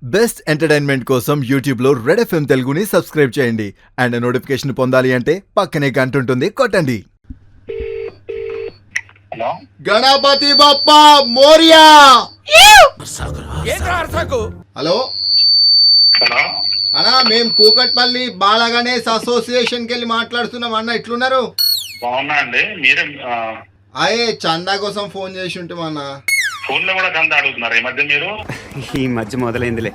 Best entertainment కోసం YouTube లో red FM తెలుగుని సబ్స్క్రైబ్ చేయండి అండ్ నోటిఫికేషన్ పొందాలి అంటే పక్కనే గంట ఉంటుంది కొట్టండి. గణపతి బప్ప మోరియా. హలో అన్నా, మేము కూకట్పల్లి బాల గణేష్ అసోసియేషన్ కి వెళ్ళి మాట్లాడుతున్నాం అన్న. ఎట్లున్నారు? బాగున్నా అండి. మీరే అయ్యే చందా కోసం ఫోన్ చేసి ఉంటాం అన్న. ఫోన్ లో కూడా చందా అడుగుతున్నారు ఈ మధ్య మీరు? ఈ మధ్య మొదలైందిలే.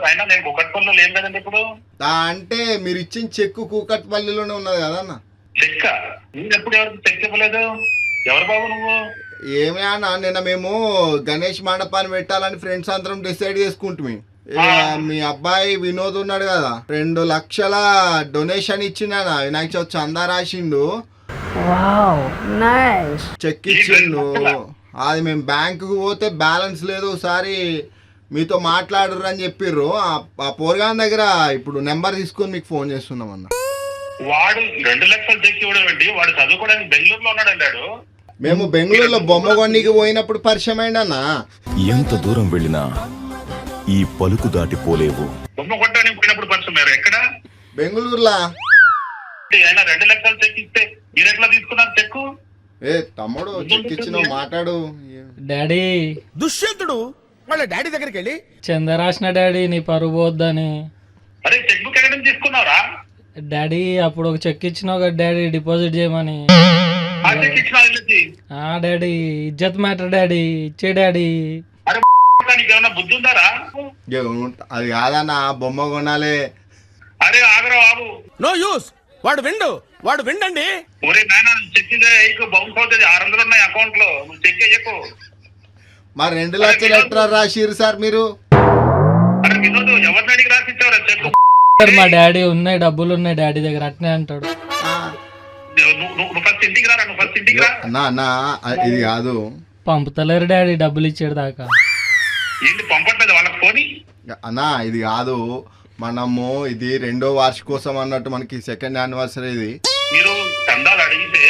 అయినా నేను కూకట్పల్లిలో లేను కదండి ఇప్పుడు. అంటే మీరు ఇచ్చిన చెక్కు కూకట్పల్లిలోనే ఉన్నది కదా అన్న. చెక్క? మీరు ఎప్పుడు ఎవరికి చెక్ ఇవ్వలేదు. ఎవరు బాబు నువ్వు? ఏమే అన్న, నిన్న మేము గణేష్ మండపాన్ని పెట్టాలని ఫ్రెండ్స్ అందరం డిసైడ్ చేసుకుంటుమి. మీ అబ్బాయి వినోద్ ఉన్నాడు కదా, 2 లక్షల డొనేషన్ ఇచ్చిండు వినాయక చవితి చందా రాసిండు, చెక్ ఇచ్చిండు. అది మేము బ్యాంకుకు పోతే బ్యాలెన్స్ లేదు, ఒకసారి మీతో మాట్లాడరు అని చెప్పిర్రు. ఆ పోరగాన్ దగ్గర ఇప్పుడు నెంబర్ తీసుకొని మీకు ఫోన్ చేస్తున్నాం అన్న. వాడు 2 లక్షలు చెక్ ఇవ్వడం ఏంటి? వాడు చదువుకోవడానికి బెంగళూరులో ఉన్నాడు అన్నాడు. మేము బెంగళూరులో బొమ్మ కొన్నికి పోయినప్పుడు పరిచయం అయింది అన్న. ఎంత దూరం వెళ్ళినా ఈ పలుకు దాటిపోలేవు. బొమ్మ కొట్టడానికి పోయినప్పుడు పరిచయం అయ్యారు. ఎక్కడ? బెంగళూరులా. అయినా 2 లక్షలు చెక్ ఇస్తే మీరు ఎట్లా తీసుకున్నారు చెక్కు? ఏ తమ్ముడు, చెక్ ఇచ్చిన మాట్లాడు. డాడీ దుష్యంతుడు వాళ్ళ డాడీ దగ్గరికి వెళ్ళి చంద రాసిన డాడీ నీ పరువు పోద్దని. అరే చెక్ బుక్ ఎక్కడ నుంచి తీసుకున్నారా? డాడీ అప్పుడు ఒక చెక్ ఇచ్చినావు కదా డాడీ, డిపాజిట్ చేయమని. ఆ చెక్ ఇచ్చిన డాడీ ఇజ్జత్ మ్యాటర్ డాడీ, ఇచ్చే డాడీ. అరే నీకు ఏమన్నా బుద్ధి ఉందారా? అది కాదన్న, బొమ్మ కొనాలి. అరే ఆగరా బాబు. No use. వాడు విండండి. ఒరే నాయన, చెక్ బౌన్స్ అవుతుంది. 600 ఉన్నాయి అకౌంట్ లో. నువ్వు చెక్ చెయ్యకు. మరి 2 లక్షలు ఎట్లా రాసిరు సార్ మీరు? అరే వినోద్, ఎవరిని అడిగి రాసిచ్చావురా చెక్? మా డాడీ ఉన్నాయి, డబ్బులు ఉన్నాయి డాడీ దగ్గర, అట్నే అంటాడు. నువ్వు ఫస్ట్ ఇంటికి రా. నువ్వు ఫస్ట్ ఇంటికి రా. అన్నా ఇది కాదు, పంపుతలేరు డాడీ డబ్బులు ఇచ్చాడు దాకా. ఏంటి పంపట్లేదు వాళ్ళకి ఫోన్? అన్నా ఇది కాదు, మనము ఇది 2వ వార్షికోత్సవం అన్నట్టు, మనకి 2nd యానివర్సరీ ఇది. మీరు చందాలు అడిగితే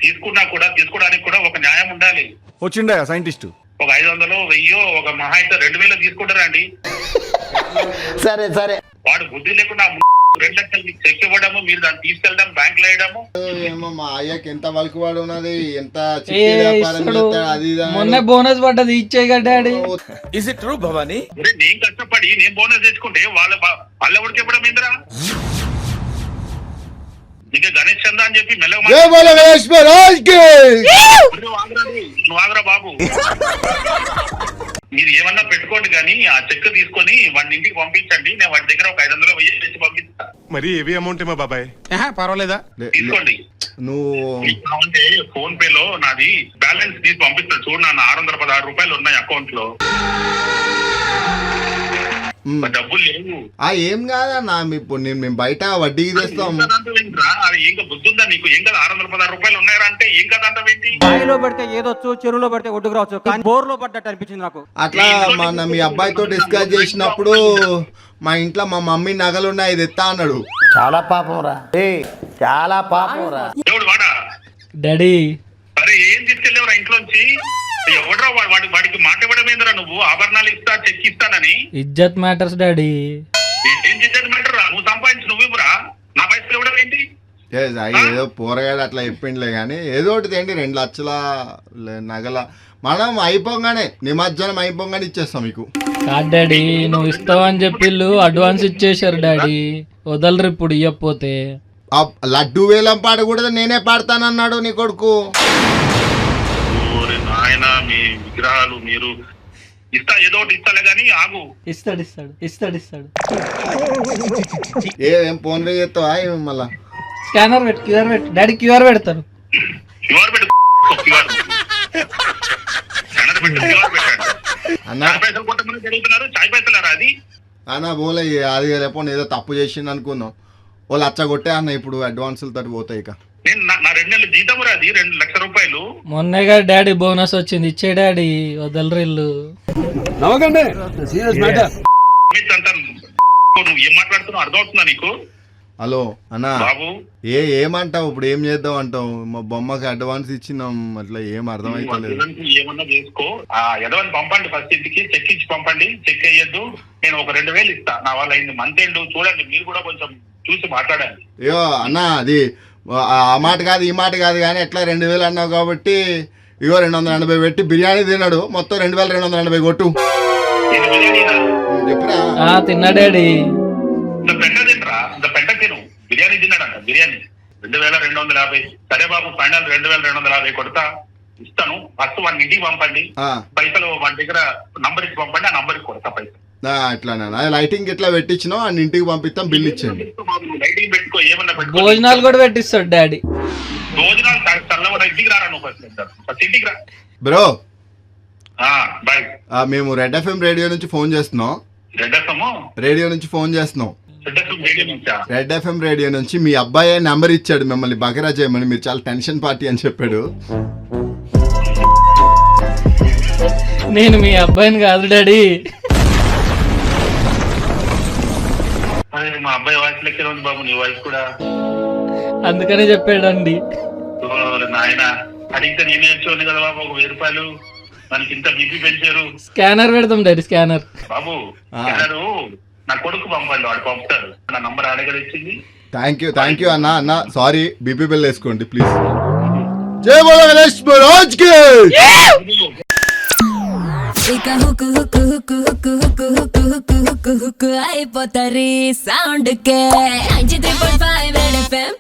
తీసుకోవడానికి కూడా ఒక న్యాయం ఉండాలి. వచ్చిండా సైంటిస్ట్? ఒక 500, 1000, ఒక మహా అయితే 2000 తీసుకుంటారా అండి? సరే వాడు బుద్ధి లేకుండా 2 లక్షలు చెక్ ఇవ్వడము, మీరు దాన్ని తీసుకెళ్ళడం, బ్యాంక్ లో వేయడము. ఏమో మా అయ్యకి ఎంత వలుకువాడు ఉన్నది, ఎంత చిట్టి వ్యాపారం చేస్తాడు, అది ఇది అని. మొన్న బోనస్ పడ్డది, ఇచ్చే కదా daddy. Is it true Bhavani? నేను కష్టపడి నేను బోనస్ తెచ్చుకుంటే వాళ్ళ ఎవరికి ఇవ్వడం ఏందిరా? నీకు గణేష్ చందా అని చెప్పి మెల్లగా నువ్వు ఆగరా బాబు. మీరు ఏమన్నా పెట్టుకోండి కానీ ఆ చెక్ తీసుకొని వాడిని ఇంటికి పంపించండి. నేను వాడి దగ్గర ఒక 500 1000 తెచ్చి పంపిస్తా. మరి హెవీ అమౌంట్ ఏమో బాబాయ్. పర్వాలేదా? తీసుకోండి. నువ్వు అంటే ఫోన్ పే లో నాది బ్యాలెన్స్ తీసి పంపిస్తా. చూడు, నా 616 రూపాయలు ఉన్నాయి అకౌంట్ లో. డబ్బులు లేవు. ఏం కాదన్నా, ఇప్పుడు మేము బయట వడ్డీకి తెస్తాం. అది ఇంకా బుద్ధి ఉందా నీకు? ఏం కదా 616 రూపాయలు ఉన్నాయా అంటే ఏం కదా అంటావేంటి? బావిలో పడితే ఏదొచ్చు, చెరువులో పడితే ఒడ్డుకు రావచ్చు, కానీ బోర్లో పడ్డట్టు అనిపించింది నాకు. అట్లా మన మీ అబ్బాయితో డిస్కస్ చేసినప్పుడు మా ఇంట్లో మా మమ్మీ నగలున్నాయి, ఇది ఎత్తా అన్నాడు. చాలా పాపం రా, చాలా పాపం రా. ఎవడు వాడా? డాడీ అరే ఏం తీసుకెళ్ళేవరా ఇంట్లోంచి? ఎవడరా వాడికి మాట ఇవ్వడం ఏందిరా? నువ్వు ఆభరణాలు ఇస్తా, చెక్ ఇస్తానని. ఇజ్జత్ మ్యాటర్స్ డాడీ. ఏం చేసేది? నువ్వు సంపాదించి నువ్వు ఇవ్వరా? నా పైసలు ఇవ్వడం ఏంటి? ఏదో పోరగాడు అట్లా చెప్పిండలే కానీ ఏదో ఒకటి ఏంటి 2 లక్షల నగల మనం అయిపోగానే, నిమజ్జనం అయిపోగానే ఇచ్చేస్తాం మీకు. కాదు డాడీ, నువ్వు ఇస్తావని చెప్పిళ్ళు అడ్వాన్స్ ఇచ్చేసారు డాడీ, వదలరు ఇప్పుడు ఇవ్వకపోతే. లడ్డు వేలం పాట కూడా నేనే పాడతానన్నాడు నీ కొడుకు. ఆయన మీ విగ్రహాలు మీరు ఇస్తా, ఏదో ఒకటి ఇస్తాలే గానీ ఆగు. ఇస్తాడు. ఏం ఫోన్ పే చేస్తావా మళ్ళా? స్కానర్ పెట్టు, క్యూఆర్ పెట్టు డాడీ, క్యూఆర్ పెడతారు. క్యూఆర్ పెట్టు. పైసలు కొట్టమని జరుగుతున్నారు. చాయ్ పైసలారా అది? అన్న బోలే, అది రేపు ఏదో తప్పు చేసింది అనుకుందాం. వాళ్ళు అచ్చ కొట్టే అన్న, ఇప్పుడు అడ్వాన్సులు తోటి పోతాయి. ఇక నేను నా 2 నెలల జీతం రాది 2 లక్షల రూపాయలు. మొన్నగా డాడీ బోనస్ వచ్చింది, ఇచ్చే డాడీ, వదలరు ఇల్లు. నువ్వు ఏం మాట్లాడుతున్నావు అర్థం అవుతుందా నీకు? హలో అన్నా బాబు ఏమంటావు ఇప్పుడు? ఏం చేద్దాం అంటావు? మా బొమ్మకి అడ్వాన్స్ ఇచ్చినాం, అట్లా ఏం అర్థమైతలేదు. ఏమన్నా చేసుకో. ఎదవని పంపండి, ఫస్ట్ ఇంటికి చెక్ ఇచ్చి పంపండి. చెక్ అయ్యొద్దు, నేను ఒక 2000 ఇస్తా. నా వాళ్ళ అయింది మంత్ ఎండ్ చూడండి, మీరు కూడా కొంచెం చూసి మాట్లాడండి. అయ్యో అన్నా, అది ఆ మాట కాదు ఈ మాట కాదు కానీ ఎట్లా 2000 అన్నావు కాబట్టి ఇగో 280 పెట్టి బిర్యానీ తిన్నాడు, మొత్తం 2280 కొట్టు. నేను బిర్యానీనా? చెప్పురా. తిన్నా డాడీ. ఇంత పెంట తినరా, ఇంత పెంట తిను. బిర్యానీ తిన్నాడంట, బిర్యానీ 2250. సరే బాబు, ఫైనల్ 2250 కొడతా, ఇస్తాను. ఫస్ట్ వాడిని ఇంటికి పంపండి, పైసలు వాడి దగ్గర నంబర్ ఇచ్చి పంపండి, ఆ నంబర్ కొడతా పైసలు. అట్లానా? లైటింగ్ ఇట్లా పెట్టించినావు, అని ఇంటికి పంపిస్తాం, బిల్ ఇచ్చేయండి. లైటింగ్ పెట్టుకో, ఏమన్నా పెట్టుకో. భోజనాలు కూడా పెట్టిస్తాడు డాడీ. భోజనాలు చల్లవరా, ఇంటికి రారా నువ్వు, ఫస్ట్ ఇంటికి రా బ్రో. బాయ్. మేము రెడ్ ఎఫ్ఎం రేడియో నుంచి ఫోన్ చేస్తున్నాం. రెడ్ ఎఫ్ఎం రేడియో నుంచి మీ అబ్బాయి నెంబర్ ఇచ్చాడు మిమ్మల్ని బకరా చేయమని. మీరు చాలా టెన్షన్ పార్టీ అని చెప్పాడు. నేను మీ అబ్బాయిని కాదు డాడీ. అదే మా అబ్బాయి వాయిస్ లెక్క ఉంది బాబు, నీ వాయిస్ కూడా. అందుకనే చెప్పాడండి. నాయన అడిగితే నేనే వచ్చి కదా బాబు, 1000 రూపాయలు మనకి ఇంత బీపీ పెంచారు. స్కానర్ పెడతాం డాడీ, స్కానర్. బాబు స్కానరు నా కొడుకు పంపండి, వాడు పంపుతాడు. నా నంబర్ అడగలు ఇచ్చింది. థ్యాంక్ యూ అన్న. సారీ, బీపీ బిల్ వేసుకోండి ప్లీజ్. జై బోలో గణేష్ మహారాజ్ కి. అయిపోతారు సౌండ్ కే 93.5 FM